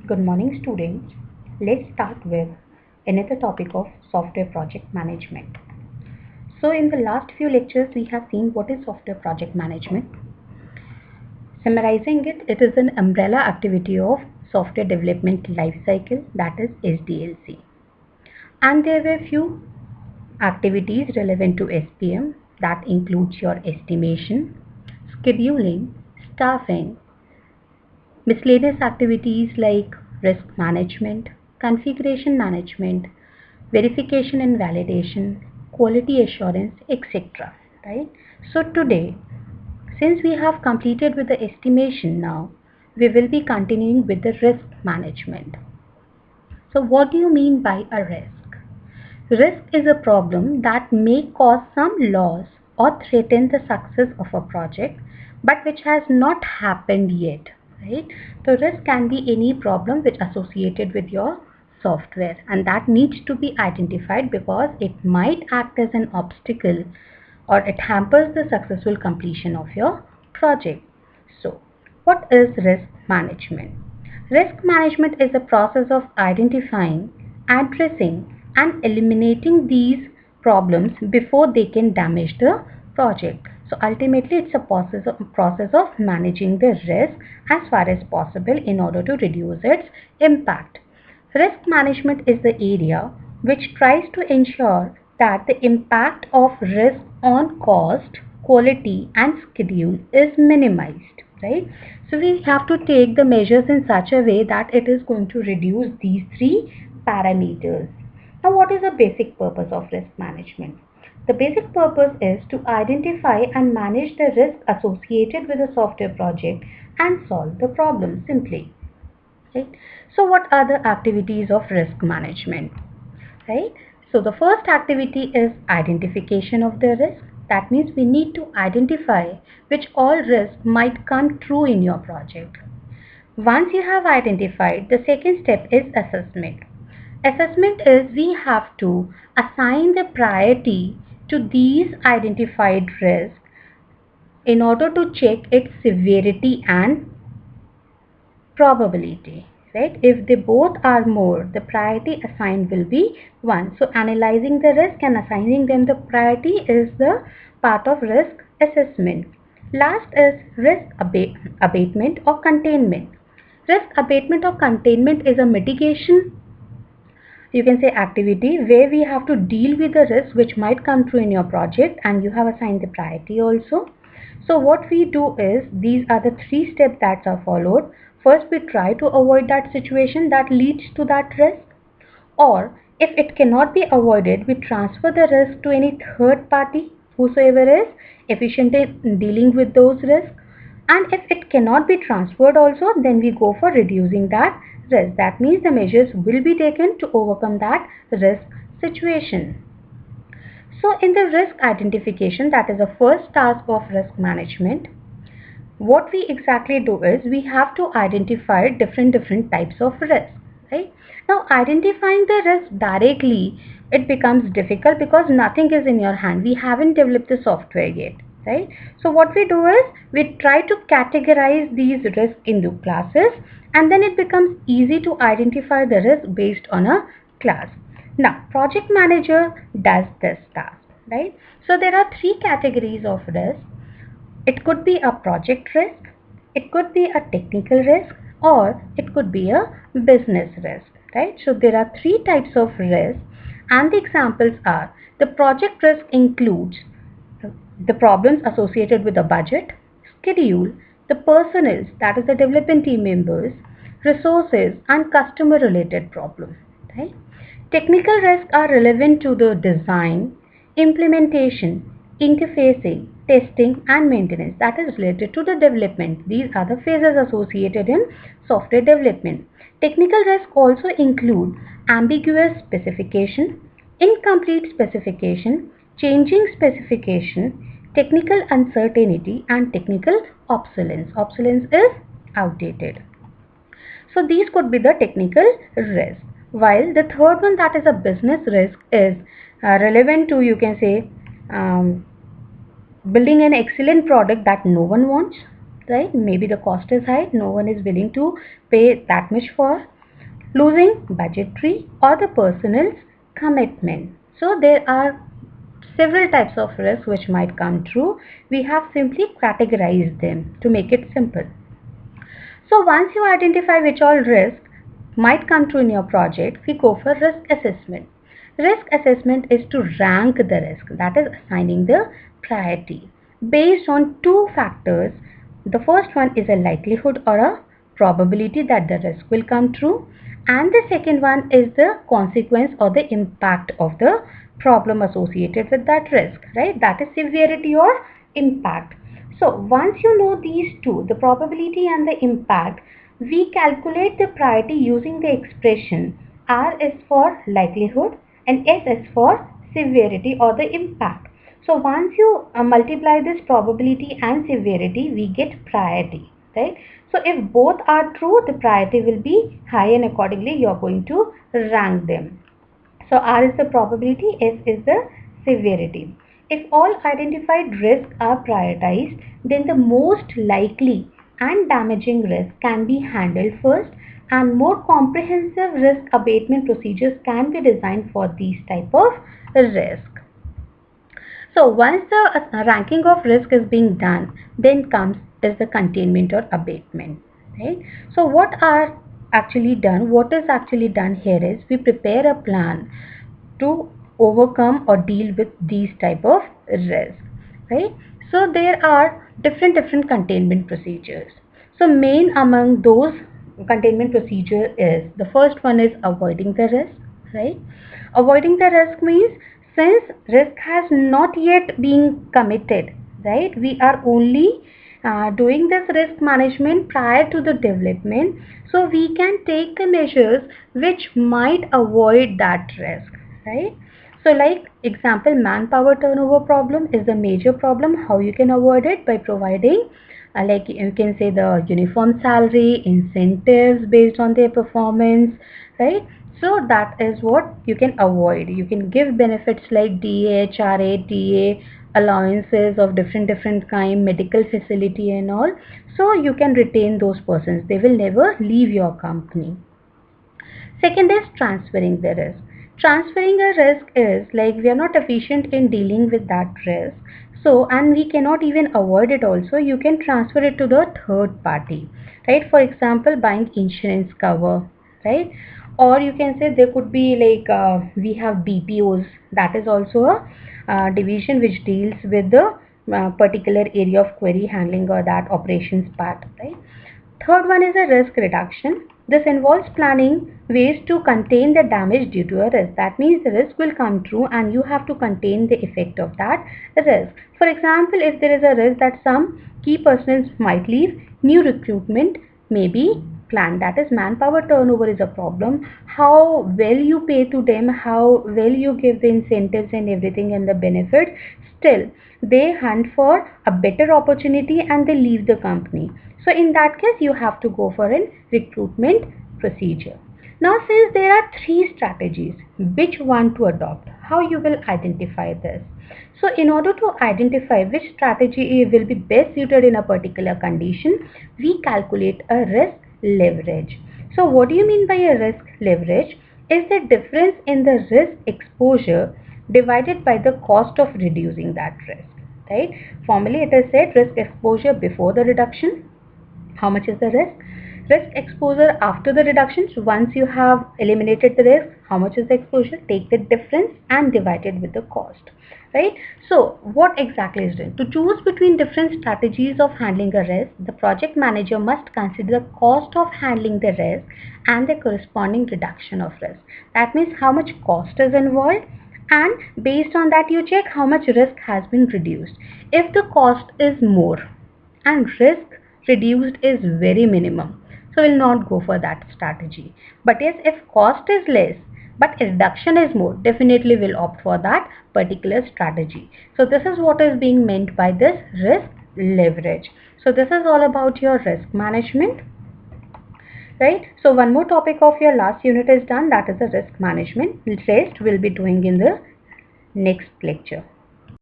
Good morning, students. Let's start with another topic of software project management. So in the last few lectures, we have seen what is software project management. Summarizing it, it is an umbrella activity of software development lifecycle, that is SDLC. And there were few activities relevant to SPM that includes your estimation, scheduling, staffing, miscellaneous activities like risk management, configuration management, verification and validation, quality assurance, etc. Right? So today, since we have completed with the estimation now, we will be continuing with the risk management. So what do you mean by a risk? Risk is a problem that may cause some loss or threaten the success of a project, but which has not happened yet, right? So risk can be any problem which associated with your software, and that needs to be identified because it might act as an obstacle or it hampers the successful completion of your project. So what is risk management? Risk management is a process of identifying, addressing, and eliminating these problems before they can damage the project. So ultimately, it's a process of managing the risk as far as possible in order to reduce its impact. Risk management is the area which tries to ensure that the impact of risk on cost, quality, and schedule is minimized, right? So we have to take the measures in such a way that it is going to reduce these three parameters. Now, what is the basic purpose of risk management? The basic purpose is to identify and manage the risk associated with a software project and solve the problem simply. Right? So what are the activities of risk management? Right? So the first activity is identification of the risk. That means we need to identify which all risks might come true in your project. Once you have identified, the second step is assessment. Assessment is we have to assign the priority to these identified risks in order to check its severity and probability, right? If they both are more, the priority assigned will be 1. So analyzing the risk and assigning them the priority is the part of risk assessment. Last is risk abatement or containment. Risk abatement or containment is a mitigation, you can say, activity where we have to deal with the risk which might come true in your project, and you have assigned the priority also. So what we do is, these are the 3 steps that are followed. First, we try to avoid that situation that leads to that risk, or if it cannot be avoided, we transfer the risk to any third party whosoever is efficient in dealing with those risks. And if it cannot be transferred also, then we go for reducing that risk. That means the measures will be taken to overcome that risk situation. So in the risk identification, that is the first task of risk management, what we exactly do is we have to identify different types of risk, right? Now identifying the risk directly, it becomes difficult because nothing is in your hand. We haven't developed the software yet, right? So what we do is we try to categorize these risks into classes, and then it becomes easy to identify the risk based on a class. Now project manager does this task, right? So there are 3 categories of risk. It could be a project risk, it could be a technical risk, or it could be a business risk, right? So there are 3 types of risk, and the examples are: the project risk includes the problems associated with the budget, schedule, the personnel, that is the development team members, resources, and customer related problems, right? Technical risks are relevant to the design, implementation, interfacing, testing, and maintenance, that is related to the development. These are the phases associated in software development. Technical risks also include ambiguous specification, incomplete specification, changing specification, technical uncertainty, and technical obsolescence. Obsolescence is outdated. So these could be the technical risk. While the third one, that is a business risk, is relevant to, you can say, building an excellent product that no one wants, right? Maybe the cost is high, no one is willing to pay that much for. losing budgetary or the personal commitment. So there are several types of risks which might come true. We have simply categorized them to make it simple. So once you identify which all risks might come true in your project, we go for risk assessment. Risk assessment is to rank the risk, that is assigning the priority based on two factors. The first one is a likelihood or a probability that the risk will come true, and the second one is the consequence or the impact of the problem associated with that risk, right? That is severity or impact. So once you know these two, the probability and the impact, we calculate the priority using the expression R is for likelihood and S is for severity or the impact. So once you multiply this probability and severity, we get priority, right? So if both are true, the priority will be high and accordingly you are going to rank them. So R is the probability, S is the severity. If all identified risks are prioritized, then the most likely and damaging risk can be handled first, and more comprehensive risk abatement procedures can be designed for these type of risk. So once the ranking of risk is being done, then comes is the containment or abatement, right? So what is actually done here is we prepare a plan to overcome or deal with these type of risks, right? So there are different containment procedures. So main among those containment procedure is, the first one is avoiding the risk, right? Avoiding the risk means, since risk has not yet been committed, right? We are only doing this risk management prior to the development, so we can take the measures which might avoid that risk, right? So like example, manpower turnover problem is a major problem. How you can avoid it? By providing like you can say the uniform salary, incentives based on their performance, right? So that is what you can avoid. You can give benefits like DA, HRA, TA, allowances of different kind, medical facility and all. So you can retain those persons. They will never leave your company. Second is transferring the risk. Transferring a risk is like we are not efficient in dealing with that risk. So, and we cannot even avoid it also. You can transfer it to the third party, right? For example, buying insurance cover, right? Or you can say there could be like we have BPOs. That is also a division which deals with the particular area of query handling or that operations part, right? Third one is a risk reduction. This involves planning ways to contain the damage due to a risk. That means the risk will come true and you have to contain the effect of that risk. For example, if there is a risk that some key persons might leave, new recruitment may be planned. That is, manpower turnover is a problem. How well you pay to them, how well you give the incentives and everything and the benefits, still they hunt for a better opportunity and they leave the company. So in that case, you have to go for a recruitment procedure. Now, since there are three strategies, which one to adopt? How you will identify this? So in order to identify which strategy will be best suited in a particular condition, we calculate a risk leverage. So what do you mean by a risk leverage? Is the difference in the risk exposure divided by the cost of reducing that risk, right? Formally it is said risk exposure before the reduction. How much is the risk? Risk exposure after the reductions. Once you have eliminated the risk, how much is the exposure? Take the difference and divide it with the cost, right? So what exactly is it? To choose between different strategies of handling a risk, the project manager must consider the cost of handling the risk and the corresponding reduction of risk. That means how much cost is involved, and based on that you check how much risk has been reduced. If the cost is more and risk reduced is very minimum, so we'll not go for that strategy. But yes, if cost is less but reduction is more, definitely we'll opt for that particular strategy. So this is what is being meant by this risk leverage. So this is all about your risk management, right? So one more topic of your last unit is done, that is the risk management. Rest we'll be doing in the next lecture.